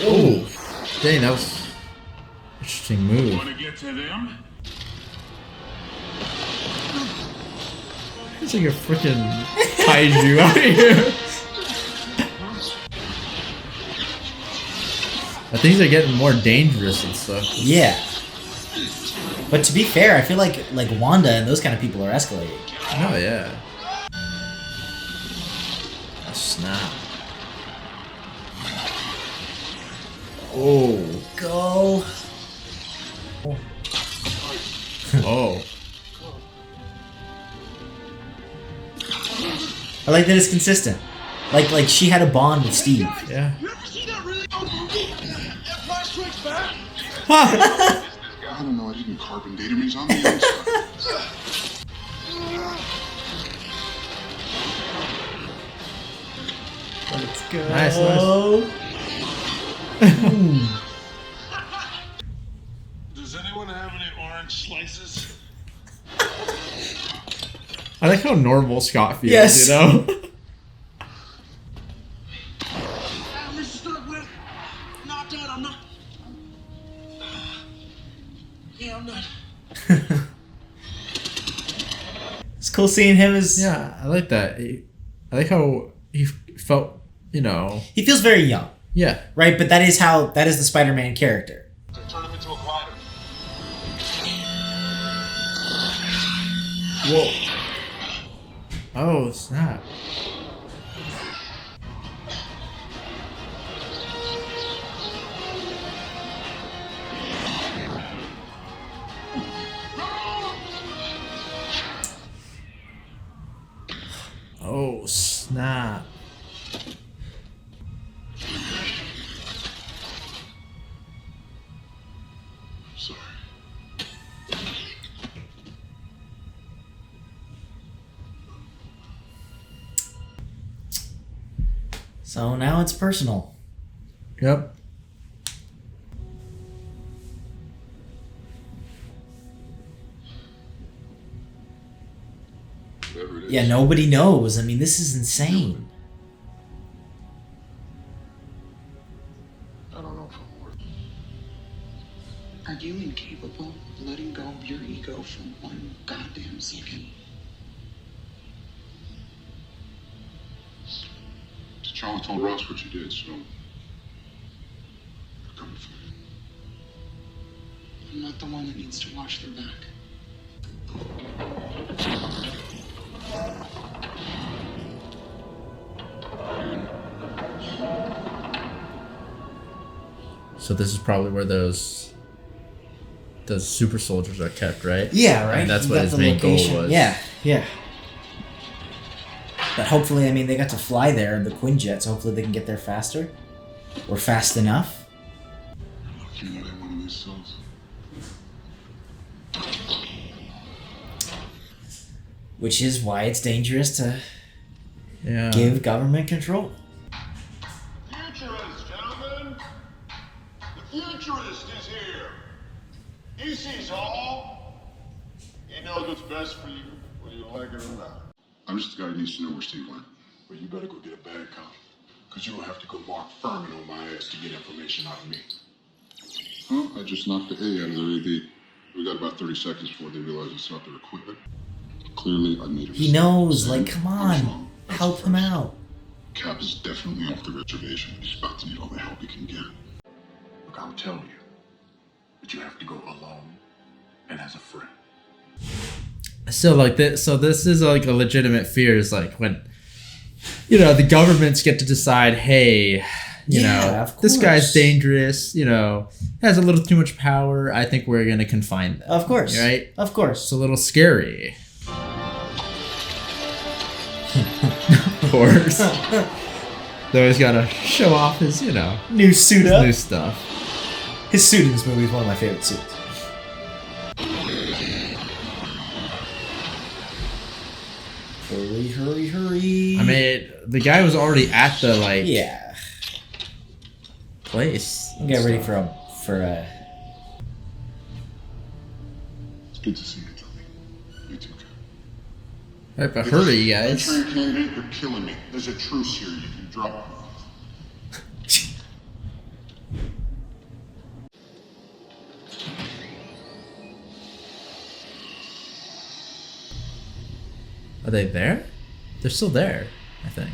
S2: Oh, dang, that was an interesting move.
S4: Want to get to them?
S2: It's like a freaking kaiju out here. But things are getting more dangerous and stuff.
S1: Yeah. But to be fair, I feel like Wanda and those kind of people are escalating.
S2: Oh yeah. A snap. Oh.
S1: Go.
S2: Oh.
S1: I like that it's consistent. Like she had a bond with Steve.
S2: Yeah.
S8: You ever see that really old movie? Empire Strikes Back?
S7: I don't know, I didn't carbon date him. He's on the inside.
S1: Let's go.
S2: Nice.
S4: Does anyone have any orange slices?
S2: I like how normal Scott feels,
S1: Yes.
S2: you know?
S8: Mr. Stark, we're not dead. I'm not. Yeah, I'm not.
S1: It's cool seeing him as
S2: Yeah, I like that. I like how he felt, you know.
S1: he feels very young,
S2: Yeah.
S1: right? But that is the Spider-Man character.
S6: Turn him into a glider.
S2: Whoa. Oh, snap. Oh, snap.
S7: Sorry.
S1: So now it's personal.
S2: Yep.
S7: Whatever it is.
S1: Yeah, nobody knows. I mean, this is insane.
S7: I don't know if I'm worth
S3: Are you incapable of letting go of your ego for one goddamn second?
S7: T'Challa told Ross what you did, so I'm coming for you.
S3: I'm not the one that needs to wash their back.
S2: So this is probably where those super soldiers are kept, right?
S1: Yeah, right.
S2: And that's
S1: You
S2: what
S1: got
S2: his
S1: the
S2: main
S1: location.
S2: goal was.
S1: Yeah, yeah. But hopefully, I mean, they got to fly there in the Quinjet, so hopefully they can get there faster, or fast enough.
S7: Lucky that ain't one of these cells.
S1: Which is why it's dangerous to
S2: Yeah.
S1: give government control.
S4: Futurist, gentlemen! The futurist is here! He sees all. He knows what's best for you, whether you like it or not.
S7: I'm just the guy who needs to know where Steve went. Well, you better go get a bad cop. Because you'll have to go Mark Furman on my ass to get information out of me. Well, I just knocked the A out of their AD. We got about 30 seconds before they realize it's not their equipment. Clearly, I made a
S1: He
S7: mistake.
S1: knows,
S7: And
S1: like, come
S7: I was
S1: on,
S7: wrong. That's
S1: help
S7: the
S1: him
S7: first.
S1: out.
S7: Cap is definitely off the reservation. He's about to need all the help he can get. Look, I'll tell you. But you have to go alone and as a friend.
S2: So like this, so this is like a legitimate fear. Is like when, you know, the governments get to decide, hey, you
S1: Yeah,
S2: know,
S1: of
S2: this guy's
S1: course.
S2: dangerous. You know, has a little too much power. I think we're gonna confine them.
S1: Of course.
S2: Right?
S1: Of course.
S2: It's a little scary. Of course. They always gotta show off his, you know,
S1: New suit
S2: his
S1: up.
S2: new stuff.
S1: His suit in this movie is one of my favorite suits. Hurry, hurry, hurry.
S2: I mean, the guy was already at the like
S1: yeah.
S2: place.
S1: Get ready for
S7: It's good to see you, Tony. You too, Cap.
S2: Right, but hurry, guys.
S7: Manchurian candidate, you're killing me. There's a truce here. You can drop me.
S2: Are they there? They're still there, I think.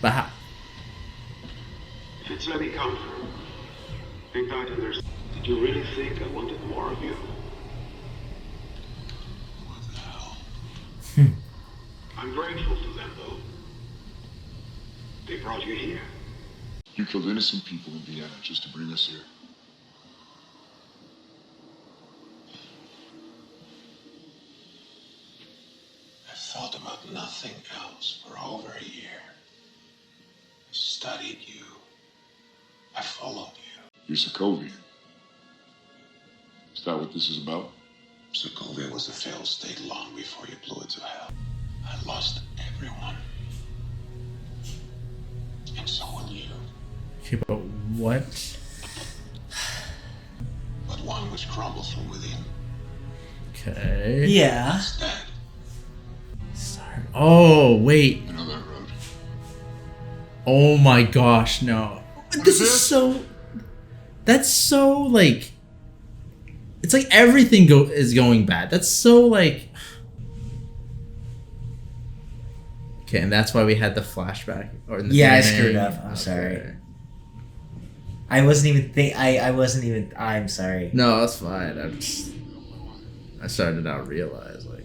S2: But how?
S9: If it's any comfort, think that there's. Did you really think I wanted more of you?
S7: What the hell?
S9: I'm grateful to them, though. They brought you here.
S7: You killed innocent people in Vienna just to bring us here.
S5: I've thought about nothing else for over a year. I studied you. I followed you.
S7: You're Sokovia. Is that what this is about?
S5: Sokovia was a failed state long before you blew it to hell. I lost everyone. And so will you.
S2: Okay, but what?
S5: But one which crumbles from within.
S2: Okay.
S1: yeah.
S5: Instead,
S2: Oh, wait.
S7: You know that road?
S2: Oh my gosh, no. This is so... That's so, like... It's like everything is going bad. That's so, like... Okay, and that's why we had the flashback. Or in the
S1: Yeah, I
S2: beginning.
S1: screwed up. I'm sorry. I wasn't even I'm sorry.
S2: No, that's fine. I started to not realize, like...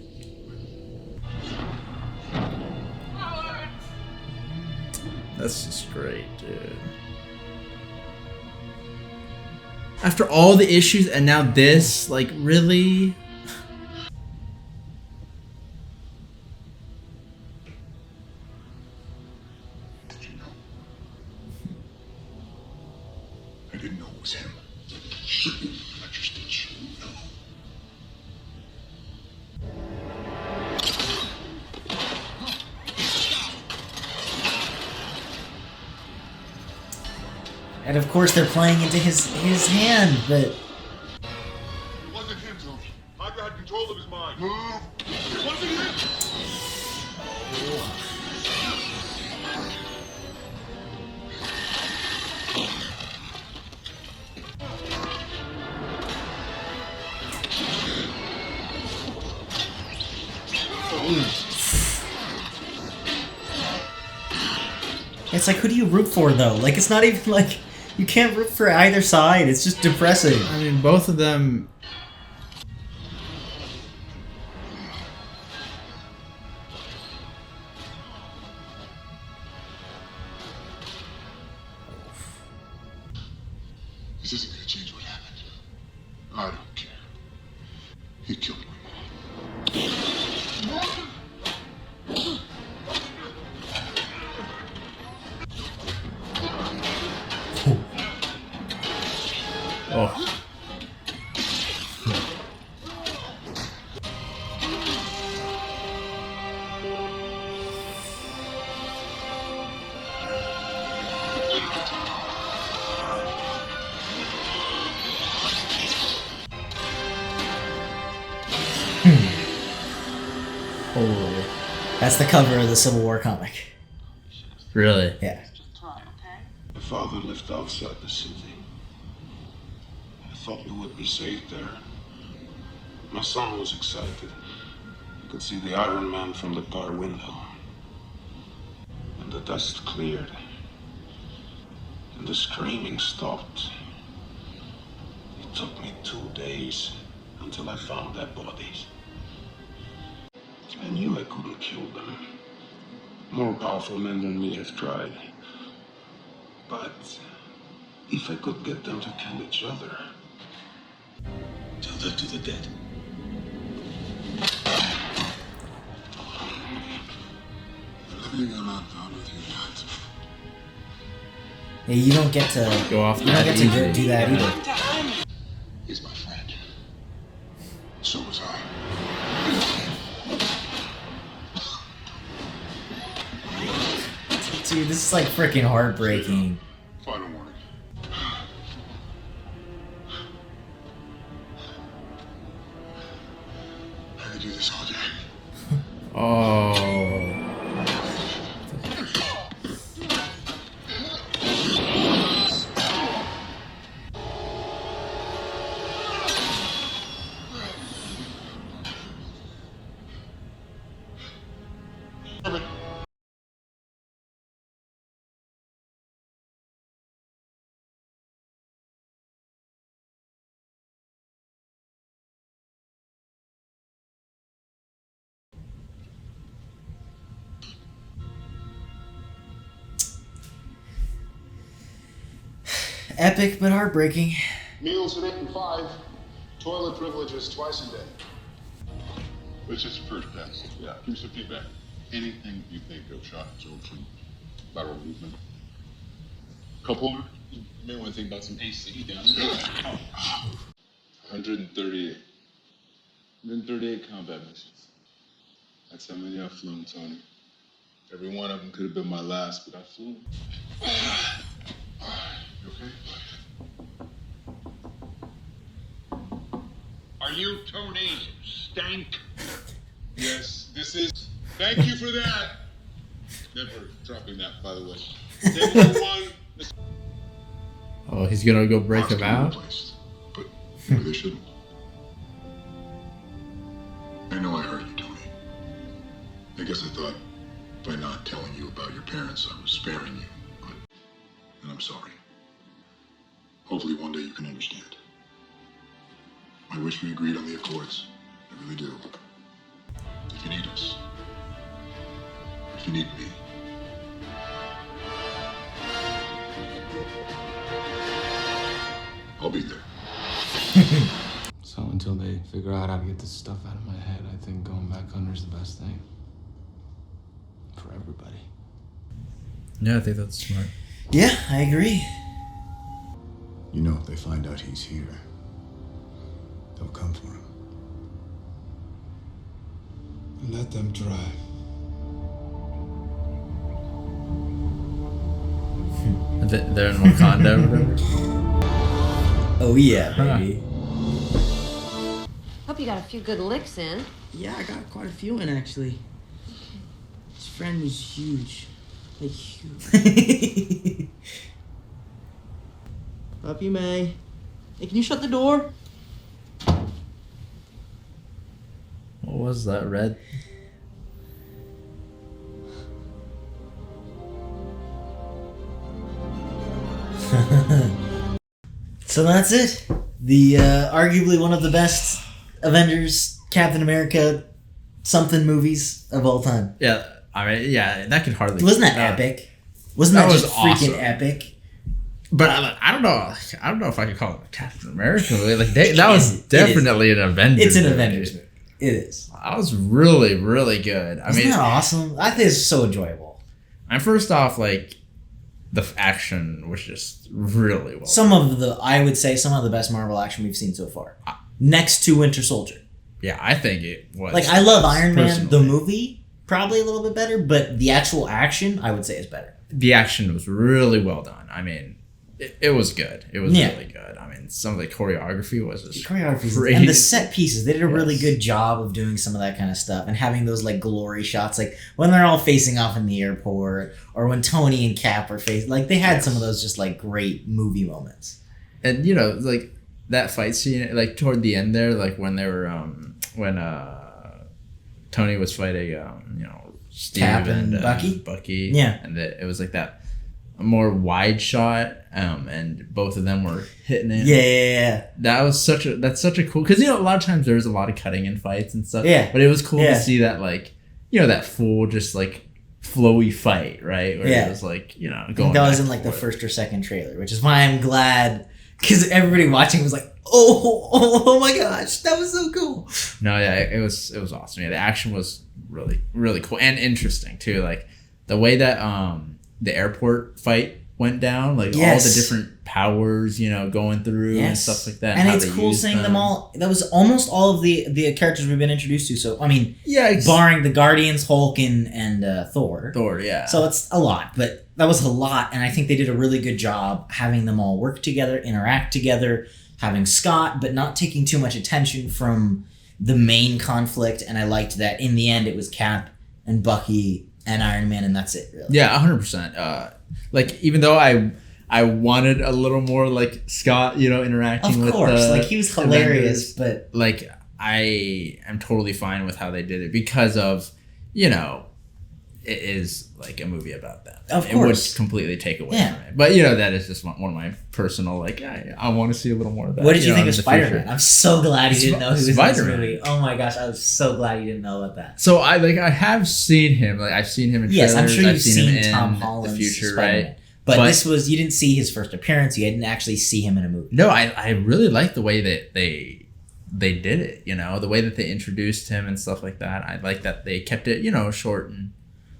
S2: That's just great, dude. After all the issues and now this, like, really?
S7: Did you know? I didn't know it was him. I just did you know.
S1: And of course they're playing into his hand, but
S4: It wasn't him, Tony. Hydra had control of his mind. Move! It wasn't him!
S1: it's like, who do you root for though? Like, it's not even like you can't root for either side. It's just depressing.
S2: I mean, both of them...
S7: This isn't gonna change what happened. I don't care. He killed my mom.
S2: Oh.
S1: Oh, that's the cover of the Civil War comic.
S2: Really?
S1: Yeah.
S9: My father lived outside the city. I thought we would be safe there. My son was excited. He could see the Iron Man from the car window. And the dust cleared. And the screaming stopped. It took me 2 days until I found their bodies. I knew I couldn't kill them. More powerful men than me have tried. But if I could get them to kill each other, tell that to the dead.
S7: Everything I'm not done with you yet.
S1: Yeah, you don't get to
S2: Go off
S1: You don't
S2: that
S1: get to
S2: easy.
S1: do that either.
S7: He's my friend. So was I.
S1: Dude, this is like freaking heartbreaking.
S7: Final warning. I could do this all day.
S2: Oh.
S1: Epic but heartbreaking.
S4: Meals at 8 and 5. Toilet privileges twice a day.
S7: Let's just first pass. Yeah. Give me some feedback. Anything you think of shot absorption, lateral movement. Couple. You may want to think about some AC down there.
S6: 138. 138 combat missions. That's how many I've flown, Tony. Every one of them could have been my last, but I flew.
S7: You okay?
S9: Are you Tony Stank?
S6: Yes, this is. Thank you for that. Never dropping that, by the way. Table 1.
S2: Oh, he's gonna go break him out?
S7: Replaced, but maybe they shouldn't. I know I hurt you, Tony. I guess I thought by not telling you about your parents, I was sparing you. And I'm sorry. Hopefully one day you can understand. I wish we agreed on the Accords. I really do. If you need us. If you need me. I'll be there.
S5: So until they figure out how to get this stuff out of my head, I think going back under is the best thing. For everybody.
S2: Yeah, I think that's smart.
S1: Yeah, I agree.
S7: You know, if they find out he's here, they'll come for him.
S9: Let them try.
S2: They're in Wakanda or whatever.
S1: Oh yeah, baby.
S10: Hope you got a few good licks in.
S11: Yeah, I got quite a few in actually. His friend was huge. Like huge. Love you, May. Hey, can you shut the door?
S2: What was that, Red?
S1: So that's it. The arguably one of the best Avengers, Captain America, something movies of all time.
S2: Yeah, I mean, yeah, that could hardly.
S1: Wasn't that epic? Wasn't that, just freaking
S2: awesome.
S1: Epic?
S2: But I don't know. I don't know if I could call it a Captain America movie. Like that was definitely an Avengers.
S1: It's an
S2: movie.
S1: Avengers movie. It is.
S2: That was really, really good. I
S1: Isn't
S2: mean,
S1: that awesome? I think it's so enjoyable.
S2: And first off, like the action was just really well.
S1: I would say some of the best Marvel action we've seen so far. Next to Winter Soldier.
S2: Yeah, I think it was.
S1: Like I love Iron Man the movie, probably a little bit better, but the actual action I would say is better.
S2: The action was really well done. I mean, it was good. It was really good. I mean, some of the choreography was just crazy.
S1: And the set pieces. They did a really good job of doing some of that kind of stuff and having those like glory shots, like when they're all facing off in the airport or when Tony and Cap are facing. Like they had some of those just like great movie moments.
S2: And you know, like that fight scene, like toward the end there, like when they were when Tony was fighting, you know, Steve
S1: Cap and Bucky.
S2: Bucky,
S1: yeah,
S2: and it was like that. A more wide shot, and both of them were hitting it.
S1: Yeah.
S2: That's such a cool, because you know a lot of times there's a lot of cutting in fights and stuff.
S1: Yeah,
S2: but it was cool to see that, like, you know, that full just like flowy fight, right? Where it was like, you know, going.
S1: That was in like the first or second trailer, which is why I'm glad, because everybody watching was like, oh my gosh, that was so cool.
S2: No, yeah, it was awesome. Yeah, the action was really, really cool and interesting too. Like the way that the airport fight went down, like all the different powers, you know, going through and stuff like that.
S1: And it's cool seeing them all. That was almost all of the characters we've been introduced to. So I mean, barring the Guardians, Hulk, and Thor.
S2: Thor, yeah.
S1: So it's a lot, but that was a lot, and I think they did a really good job having them all work together, interact together, having Scott, but not taking too much attention from the main conflict. And I liked that in the end it was Cap and Bucky and Iron Man, and that's it, really.
S2: Yeah, 100%. Like, even though I wanted a little more, like, Scott, you know, interacting with... Of
S1: course, like, he was hilarious, but...
S2: Like, I am totally fine with how they did it because of, you know, it is, like, a movie about them.
S1: Of course.
S2: It would completely take away from it. But, you know, that is just one of my personal, like, I want to see a little more of that.
S1: What did you think of Spider-Man? I'm so glad you didn't know he was in this
S2: Spider-Man.
S1: movie. Oh my gosh, I was so glad you didn't know about that.
S2: So, I have seen him. Like, I've seen him in trailers.
S1: Yes, I'm sure you've
S2: I've seen him
S1: Tom
S2: in
S1: Holland's
S2: the future,
S1: Spider-Man.
S2: right?
S1: But this was, you didn't see his first appearance. You didn't actually see him in a movie.
S2: No, I really like the way that they did it, you know, the way that they introduced him and stuff like that. I like that they kept it, you know, short and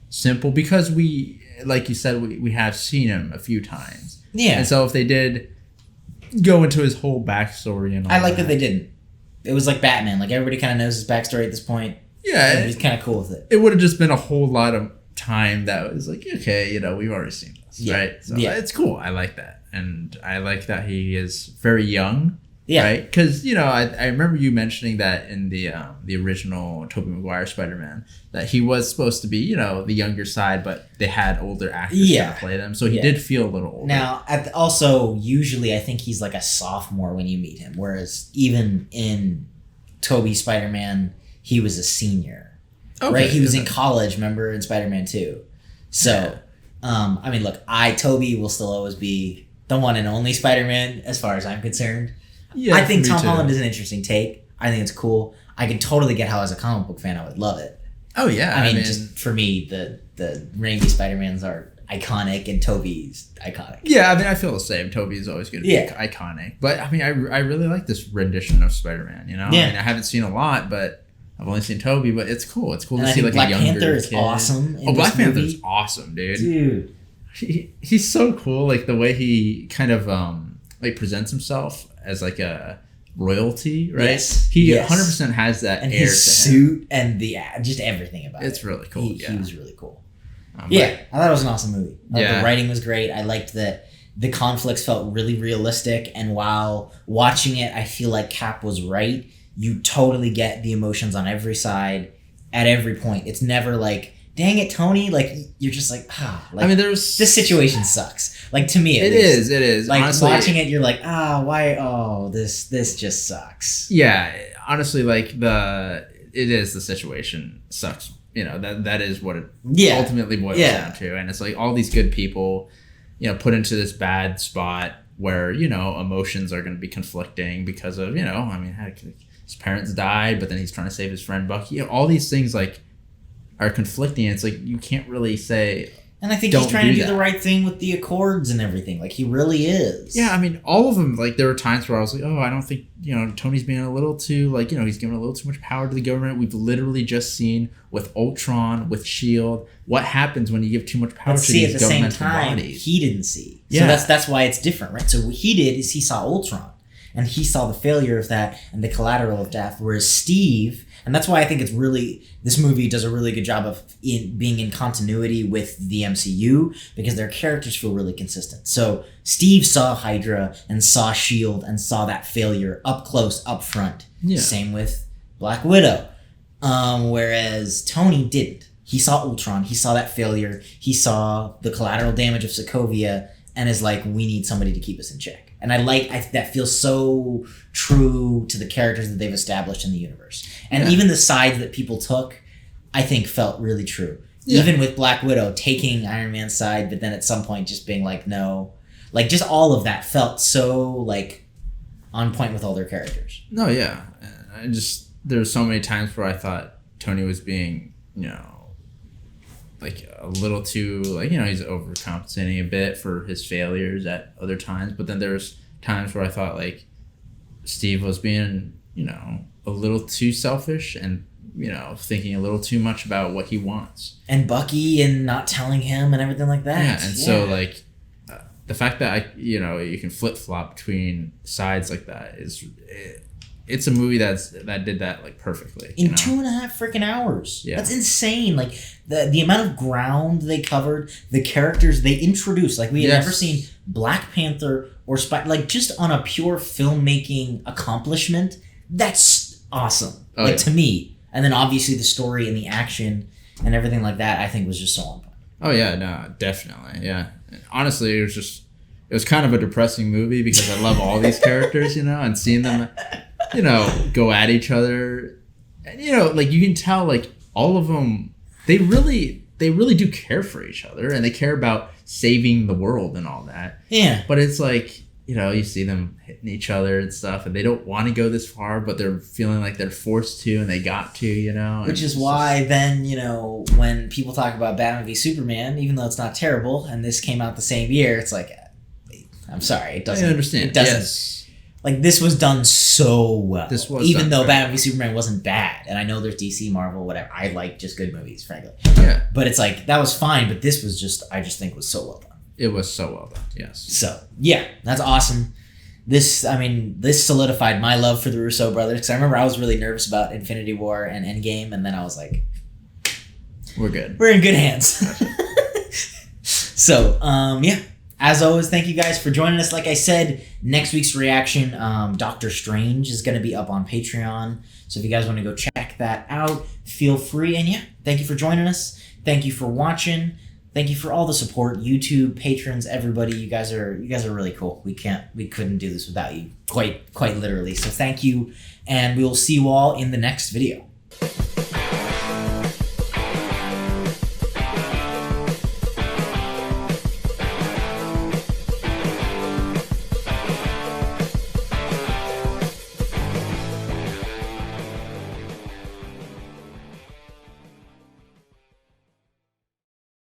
S2: simple because we, like you said, we have seen him a few times.
S1: Yeah.
S2: And so if they did go into his whole backstory and all
S1: I like that they didn't. It was like Batman. Like, everybody kind of knows his backstory at this point.
S2: Yeah.
S1: He's kind of cool with it.
S2: It would have just been a whole lot of time that was like, okay, you know, we've already seen this, right? So it's cool. I like that. And I like that he is very young
S1: Yeah.
S2: Right? Because, I remember you mentioning that in the original Tobey Maguire Spider-Man, that he was supposed to be, the younger side, but they had older actors to play them. So he did feel a little older.
S1: Now, also, usually I think he's like a sophomore when you meet him, whereas even in Tobey Spider-Man, he was a senior. Okay, right? He was in college, remember, in Spider-Man 2. So, look, Tobey will still always be the one and only Spider-Man as far as I'm concerned. Yeah, I think Tom Holland is an interesting take. I think it's cool. I can totally get how, as a comic book fan, I would love it.
S2: Oh yeah,
S1: I mean just for me, the Raimi Spider-Mans are iconic, and Tobey's iconic.
S2: Yeah, I feel the same. Tobey's always going to be iconic. But I really like this rendition of Spider-Man. Yeah. I haven't seen a lot, but I've only seen Tobey. But it's cool. It's cool to see like Black a younger Panther is kid.
S1: Awesome.
S2: Black Panther's awesome, dude. He's so cool. Like the way he kind of presents himself as like a royalty, right?
S1: Yes.
S2: He 100% has that
S1: and
S2: air
S1: his
S2: to
S1: suit
S2: him.
S1: And just everything about it.
S2: It's really cool.
S1: He was really cool. I thought it was an awesome movie. The writing was great. I liked that the conflicts felt really realistic, and while watching it, I feel like Cap was right. You totally get the emotions on every side at every point. It's never like, dang it, Tony. Like, you're just like, this situation sucks. Like, to me, it is. Like, honestly, watching it, you're like, why? Oh, this just sucks.
S2: Yeah. Honestly, like, the situation sucks. That is what it ultimately boils down to. And it's like all these good people, put into this bad spot where, emotions are going to be conflicting because of, his parents died, but then he's trying to save his friend Bucky. All these things, like, are conflicting. It's like you can't really say.
S1: And I think he's trying to do the right thing with the Accords and everything. Like, he really is.
S2: Yeah, all of them. Like, there were times where I was like, I don't think Tony's being a little too he's giving a little too much power to the government. We've literally just seen with Ultron, with Shield, what happens when you give too much power to these governmental bodies.
S1: He didn't see. Yeah. So that's why it's different, right? So what he did is he saw Ultron, and he saw the failure of that and the collateral of that. Whereas Steve. And that's why I think this movie does a really good job of being in continuity with the MCU, because their characters feel really consistent. So Steve saw Hydra and saw S.H.I.E.L.D. and saw that failure up close, up front. Yeah. Same with Black Widow. Whereas Tony didn't. He saw Ultron. He saw that failure. He saw the collateral damage of Sokovia and is like, we need somebody to keep us in check. And that feels so true to the characters that they've established in the universe. And even the sides that people took, I think, felt really true. Yeah. Even with Black Widow taking Iron Man's side, but then at some point just being like, no. Like, just all of that felt so, like, on point with all their characters.
S2: No, yeah. There's so many times where I thought Tony was being, like a little too, like, he's overcompensating a bit for his failures at other times. But then there's times where I thought, like, Steve was being, a little too selfish and, thinking a little too much about what he wants.
S1: And Bucky and not telling him and everything like that.
S2: Yeah, and so, like, the fact that, you can flip-flop between sides like that it's a movie that did that, like, perfectly.
S1: In 2.5 freaking hours. Yeah. That's insane. Like, the amount of ground they covered, the characters they introduced. Like, we had never seen Black Panther or like, just on a pure filmmaking accomplishment. That's awesome. To me. And then, obviously, the story and the action and everything like that, I think, was just so on point.
S2: Oh, yeah. No, definitely. Yeah. And honestly, it was kind of a depressing movie because I love all these characters, and seeing them... go at each other. And, like, you can tell, like, all of them, they really do care for each other, and they care about saving the world and all that.
S1: Yeah.
S2: But it's like, you see them hitting each other and stuff, and they don't want to go this far, but they're feeling like they're forced to, and they got to,
S1: Which is why then, when people talk about Batman v Superman, even though it's not terrible, and this came out the same year, it's like, I'm sorry, it doesn't.
S2: I understand.
S1: It doesn't.
S2: Yes.
S1: Like, this was done so well. Even though
S2: great.
S1: Batman v Superman wasn't bad. And I know there's DC, Marvel, whatever. I like just good movies, frankly.
S2: Yeah.
S1: But it's like, that was fine. But this was I just think was so well done.
S2: It was so well done, yes.
S1: So, yeah, that's awesome. This solidified my love for the Russo brothers. Because I remember I was really nervous about Infinity War and Endgame. And then I was like,
S2: we're good.
S1: We're in good hands. So, yeah. as always, thank you guys for joining us. Like I said, next week's reaction, Doctor Strange, is going to be up on Patreon. So if you guys want to go check that out, feel free. And yeah, thank you for joining us. Thank you for watching. Thank you for all the support, YouTube patrons, everybody. You guys are really cool. We couldn't do this without you, quite literally. So thank you, and we will see you all in the next video.